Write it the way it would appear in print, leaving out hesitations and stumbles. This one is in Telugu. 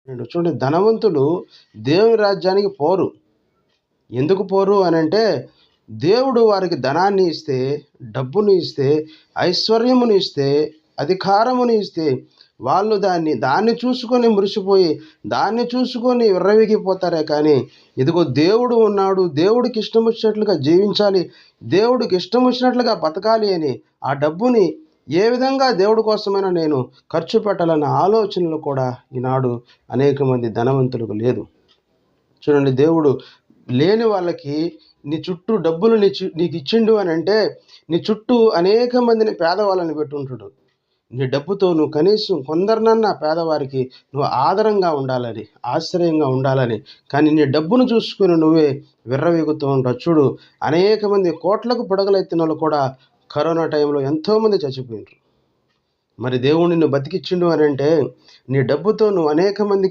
చూడండి, ధనవంతులు దేవుని రాజ్యానికి పోరు. ఎందుకు పోరు అనంటే, దేవుడు వారికి ధనాన్ని ఇస్తే, డబ్బుని ఇస్తే, ఐశ్వర్యమును ఇస్తే, అధికారమును ఇస్తే, వాళ్ళు దాన్ని చూసుకొని మురిసిపోయి, దాన్ని చూసుకొని విర్రవీగిపోతారే కానీ, ఇదిగో దేవుడు ఉన్నాడు, దేవుడికి ఇష్టం వచ్చినట్లుగా జీవించాలి, దేవుడికి ఇష్టం వచ్చినట్లుగా బతకాలి అని ఆ డబ్బుని ఏ విధంగా దేవుడి కోసమైనా నేను ఖర్చు పెట్టాలన్న ఆలోచనలు కూడా ఈనాడు అనేక మంది ధనవంతులకు లేదు. చూడండి, దేవుడు లేని వాళ్ళకి నీ చుట్టూ డబ్బులు నీకు ఇచ్చిండు అని అంటే, నీ చుట్టూ అనేక మందిని పేదవాళ్ళని పెట్టుంటాడు. నీ డబ్బుతో నువ్వు కనీసం కొందరినన్నా పేదవారికి నువ్వు ఆదరంగా ఉండాలని, ఆశ్రయంగా ఉండాలని, కానీ నీ డబ్బును చూసుకుని నువ్వే విర్రవీగుతూ ఉంటావు. చూడు, అనేక మంది కోట్లకు పడగలెత్తిన వాళ్ళు కూడా కరోనా టైంలో ఎంతోమంది చచ్చిపోయినారు. మరి దేవుడు నిన్ను బతికిచ్చిండు అని అంటే, నీ డబ్బుతో నువ్వు అనేక మందికి